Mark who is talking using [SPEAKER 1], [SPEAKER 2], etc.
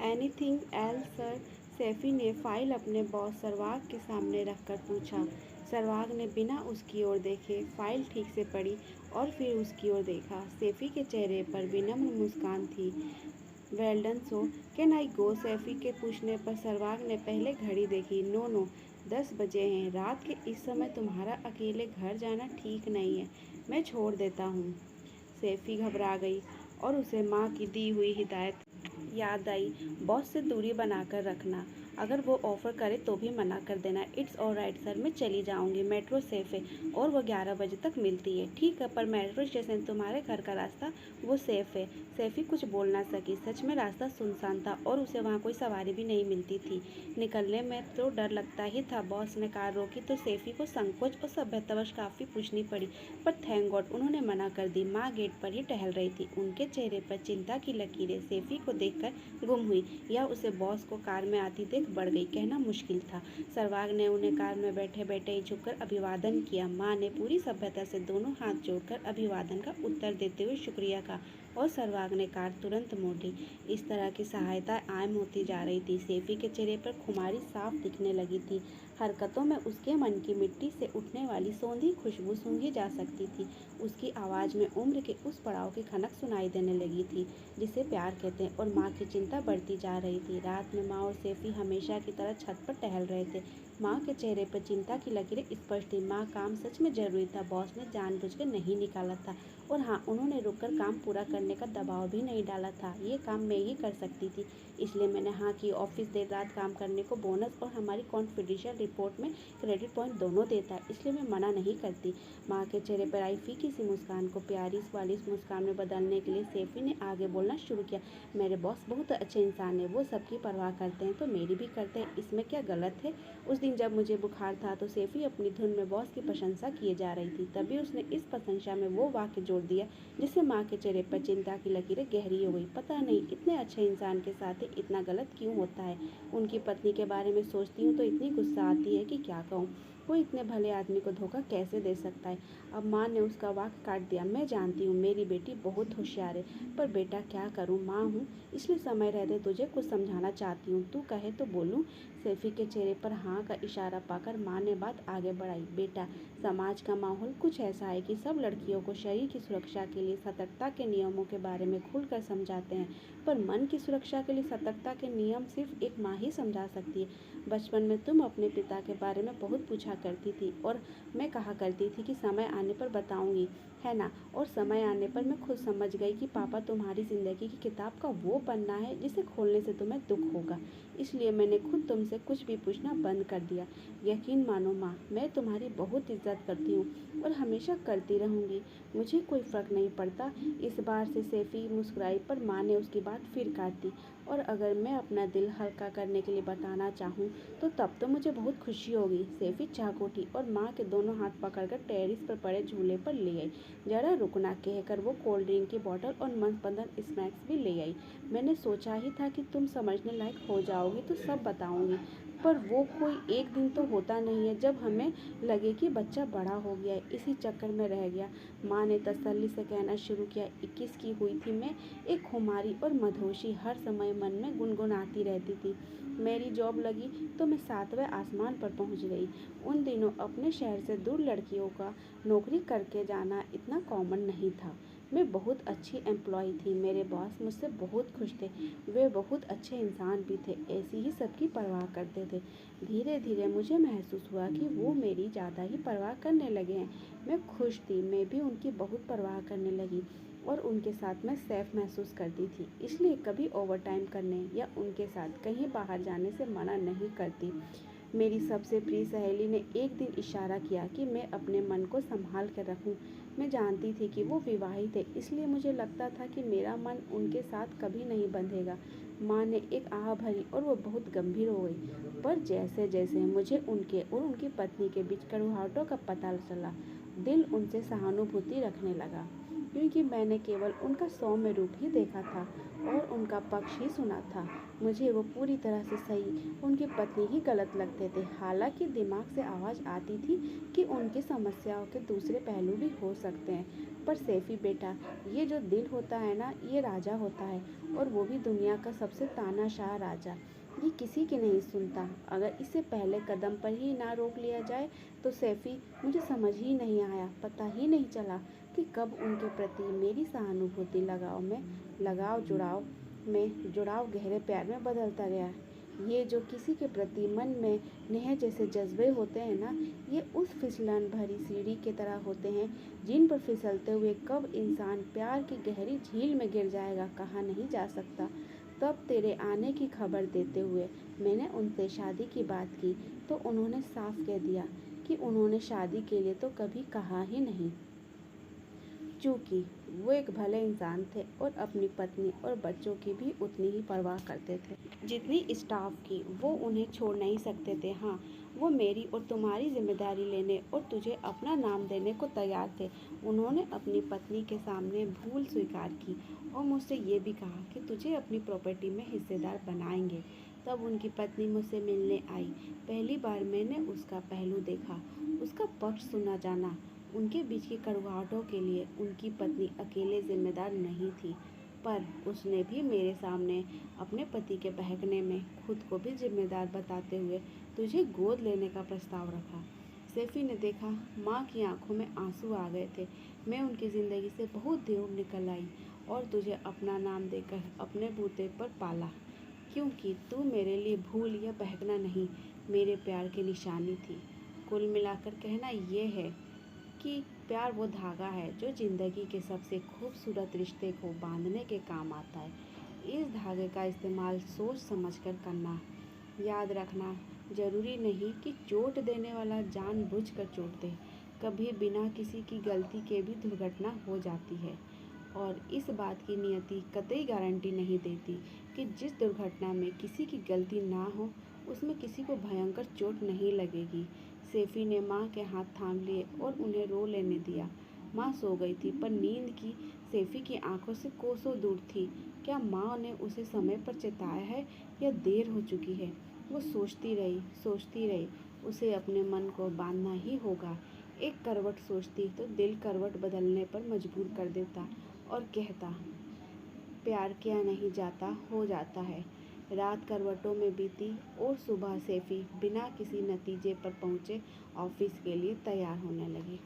[SPEAKER 1] Anything else sir? Saifi ने file अपने boss सरवाग के सामने रखकर पूछा। सरवाग ने बिना उसकी ओर देखे फाइल ठीक से पढ़ी और फिर उसकी ओर देखा। सैफी के चेहरे पर विनम्र मुस्कान थी। Well done so, can I go? Saifi के पूछने पर सरवाग ने पहले घड़ी देखी। नो नो, 10 बजे हैं। रात के इस समय तुम्हारा अकेले घर जाना ठीक नहीं है। मैं छोड़ देता हूँ। सैफी घबरा गई और उसे माँ की दी हुई हिदायत याद आई। बॉस से दूरी बनाकर रखना। अगर वो ऑफ़र करे तो भी मना कर देना। इट्स ऑलराइट सर, मैं चली जाऊंगी। मेट्रो सेफ है और वो 11 बजे तक मिलती है। ठीक है, पर मेट्रो स्टेशन तुम्हारे घर का रास्ता वो सेफ है। सैफी कुछ बोल ना सकी। सच में रास्ता सुनसान था और उसे वहाँ कोई सवारी भी नहीं मिलती थी। निकलने में तो डर लगता ही था। बॉस ने कार रोकी तो सैफी को संकोच और सभ्यतावश काफ़ी पूछनी पड़ी, पर थैंक गॉड उन्होंने मना कर दी। माँ गेट पर ही टहल रही थी। उनके चेहरे पर चिंता की लकीरें सैफी को देखकर गुम हुई या उसे बॉस को कार में आती देख बढ़ गई, कहना मुश्किल था। सरवाग ने उन्हें कार में बैठे बैठे ही झुककर अभिवादन किया। माँ ने पूरी सभ्यता से दोनों हाथ जोड़कर अभिवादन का उत्तर देते हुए शुक्रिया कहा और सरवाग ने कार तुरंत मोड़ ली। इस तरह की सहायता आम होती जा रही थी। सैफी के चेहरे पर खुमारी साफ दिखने लगी थी। हरकतों में उसके मन की मिट्टी से उठने वाली सौंधी खुशबू सूंघी जा सकती थी। उसकी आवाज़ में उम्र के उस पड़ाव की खनक सुनाई देने लगी थी जिसे प्यार कहते हैं, और माँ की चिंता बढ़ती जा रही थी। रात में माँ और सैफी हमेशा की तरह छत पर टहल रहे थे। माँ के चेहरे पर चिंता की लकीरें स्पष्ट थी। माँ, काम सच में जरूरी था। बॉस ने जानबूझकर नहीं निकाला था, और हाँ, उन्होंने रुककर काम पूरा करने का दबाव भी नहीं डाला था। ये काम मैं ही कर सकती थी, इसलिए मैंने हाँ की। ऑफिस देर रात काम करने को बोनस और हमारी कॉन्फिडेंशियल रिपोर्ट में क्रेडिट पॉइंट दोनों देता है, इसलिए मैं मना नहीं करती। माँ के चेहरे पर आई फीकी सी मुस्कान को प्यारी वाली इस मुस्कान में बदलने के लिए सैफी ने आगे बोलना शुरू किया। मेरे बॉस बहुत अच्छे इंसान है। वो सबकी परवाह करते हैं तो मेरी भी करते हैं। इसमें क्या गलत है? उस दिन जब मुझे बुखार था तो सैफी अपनी धुन में बॉस की प्रशंसा किए जा रही थी। तभी उसने इस प्रशंसा में वो वाक्य जोड़ दिया जिससे माँ के चेहरे पर चिंता की लकीरें गहरी हो गई। पता नहीं इतने अच्छे इंसान के साथ ही इतना गलत क्यों होता है। उनकी पत्नी के बारे में सोचती हूँ तो इतनी गुस्सा आती है कि क्या कहूँ। वो इतने भले आदमी को धोखा कैसे दे सकता है। अब माँ ने उसका वाक्य काट दिया। मैं जानती हूँ मेरी बेटी बहुत होशियार है, पर बेटा क्या करूँ, माँ हूँ, इसलिए समय रहते तुझे कुछ समझाना चाहती हूँ। तू कहे तो बोलूँ? सैफी के चेहरे पर हाँ का इशारा पाकर माँ ने बात आगे बढ़ाई। बेटा, समाज का माहौल कुछ ऐसा है कि सब लड़कियों को शरीर की सुरक्षा के लिए सतर्कता के नियमों के बारे में खुलकर समझाते हैं, पर मन की सुरक्षा के लिए सतर्कता के नियम सिर्फ एक माँ ही समझा सकती है। बचपन में तुम अपने पिता के बारे में बहुत पूछा करती थी और मैं कहा करती थी कि समय आने पर बताऊंगी, है ना? और समय आने पर मैं खुद समझ गई कि पापा तुम्हारी ज़िंदगी की किताब का वो पन्ना है जिसे खोलने से तुम्हें दुख होगा। इसलिए मैंने खुद तुमसे कुछ भी पूछना बंद कर दिया। यकीन मानो माँ, मैं तुम्हारी बहुत इज्जत करती हूँ और हमेशा करती रहूँगी। मुझे कोई फ़र्क नहीं पड़ता। इस बार से सैफी मुस्कुराई, पर माँ ने उसकी बात फिर काट दी। और अगर मैं अपना दिल हल्का करने के लिए बताना चाहूँ तो तब तो मुझे बहुत खुशी होगी। सैफी चाक उठी और माँ के दोनों हाथ पकड़कर टेरेस पर पड़े झूले पर ले आई। जरा रुकना कहकर वो कोल्ड ड्रिंक की बोतल और मनपसंद स्नैक्स भी ले आई। मैंने सोचा ही था कि तुम समझने लायक हो जाओगी तो सब बताऊंगी, पर वो कोई एक दिन तो होता नहीं है जब हमें लगे कि बच्चा बड़ा हो गया है। इसी चक्कर में रह गया। माँ ने तसल्ली से कहना शुरू किया। 21 की हुई थी मैं, एक खुमारी और मधोशी हर समय मन में गुनगुनाती रहती थी। मेरी जॉब लगी तो मैं 7वें आसमान पर पहुंच गई। उन दिनों अपने शहर से दूर लड़कियों का नौकरी करके जाना इतना कॉमन नहीं था। मैं बहुत अच्छी एम्प्लॉय थी। मेरे बॉस मुझसे बहुत खुश थे। वे बहुत अच्छे इंसान भी थे, ऐसी ही सबकी परवाह करते थे। धीरे धीरे मुझे महसूस हुआ कि वो मेरी ज़्यादा ही परवाह करने लगे हैं। मैं खुश थी, मैं भी उनकी बहुत परवाह करने लगी और उनके साथ मैं सेफ महसूस करती थी, इसलिए कभी ओवर टाइम करने या उनके साथ कहीं बाहर जाने से मना नहीं करती। मेरी सबसे प्रिय सहेली ने एक दिन इशारा किया कि मैं अपने मन को संभाल कर रखूं। मैं जानती थी कि वो विवाहित है, इसलिए मुझे लगता था कि मेरा मन उनके साथ कभी नहीं बंधेगा। माँ ने एक आह भरी और वो बहुत गंभीर हो गई। पर जैसे जैसे मुझे उनके और उनकी पत्नी के बीच कड़वाहटों का पता चला, दिल उनसे सहानुभूति रखने लगा। क्योंकि मैंने केवल उनका सौम्य रूप ही देखा था और उनका पक्ष ही सुना था। मुझे वो पूरी तरह से सही, उनकी पत्नी ही गलत लगते थे। हालांकि दिमाग से आवाज़ आती थी कि उनकी समस्याओं के दूसरे पहलू भी हो सकते हैं। पर सैफी बेटा, ये जो दिल होता है ना, ये राजा होता है, और वो भी दुनिया का सबसे तानाशाह राजा। ये किसी की नहीं सुनता। अगर इसे पहले कदम पर ही ना रोक लिया जाए तो सैफी, मुझे समझ ही नहीं आया, पता ही नहीं चला कि कब उनके प्रति मेरी सहानुभूति जुड़ाव गहरे प्यार में बदलता गया। ये जो किसी के प्रति मन में नेह जैसे जज्बे होते हैं ना, ये उस फिसलन भरी सीढ़ी की तरह होते हैं जिन पर फिसलते हुए कब इंसान प्यार की गहरी झील में गिर जाएगा कहा नहीं जा सकता। तब तेरे आने की खबर देते हुए मैंने उनसे शादी की बात की तो उन्होंने साफ कह दिया कि उन्होंने शादी के लिए तो कभी कहा ही नहीं। चूँकि वो एक भले इंसान थे और अपनी पत्नी और बच्चों की भी उतनी ही परवाह करते थे जितनी स्टाफ की। वो उन्हें छोड़ नहीं सकते थे। हाँ, वो मेरी और तुम्हारी जिम्मेदारी लेने और तुझे अपना नाम देने को तैयार थे। उन्होंने अपनी पत्नी के सामने भूल स्वीकार की और मुझसे ये भी कहा कि तुझे अपनी प्रॉपर्टी में हिस्सेदार बनाएंगे। तब उनकी पत्नी मुझसे मिलने आई। पहली बार मैंने उसका पहलू देखा, उसका पक्ष सुना जाना। उनके बीच की कड़वाहटों के लिए उनकी पत्नी अकेले जिम्मेदार नहीं थी, पर उसने भी मेरे सामने अपने पति के बहकने में खुद को भी जिम्मेदार बताते हुए तुझे गोद लेने का प्रस्ताव रखा। सैफी ने देखा, माँ की आंखों में आंसू आ गए थे। मैं उनकी ज़िंदगी से बहुत दूर निकल आई और तुझे अपना नाम देकर अपने बूते पर पाला, क्योंकि तू मेरे लिए भूल या बहकना नहीं, मेरे प्यार की निशानी थी। कुल मिलाकर कहना यह है कि प्यार वो धागा है जो ज़िंदगी के सबसे खूबसूरत रिश्ते को बांधने के काम आता है। इस धागे का इस्तेमाल सोच समझकर करना। याद रखना, ज़रूरी नहीं कि चोट देने वाला जानबूझकर चोट दे। कभी बिना किसी की गलती के भी दुर्घटना हो जाती है, और इस बात की नियति कतई गारंटी नहीं देती कि जिस दुर्घटना में किसी की गलती ना हो उसमें किसी को भयंकर चोट नहीं लगेगी। सैफी ने माँ के हाथ थाम लिए और उन्हें रो लेने दिया। माँ सो गई थी, पर नींद की सैफी की आंखों से कोसों दूर थी। क्या माँ ने उसे समय पर चेताया है या देर हो चुकी है? वो सोचती रही। उसे अपने मन को बांधना ही होगा। एक करवट सोचती तो दिल करवट बदलने पर मजबूर कर देता और कहता, प्यार किया नहीं जाता, हो जाता है। रात करवटों में बीती और सुबह सैफी बिना किसी नतीजे पर पहुँचे ऑफिस के लिए तैयार होने लगी।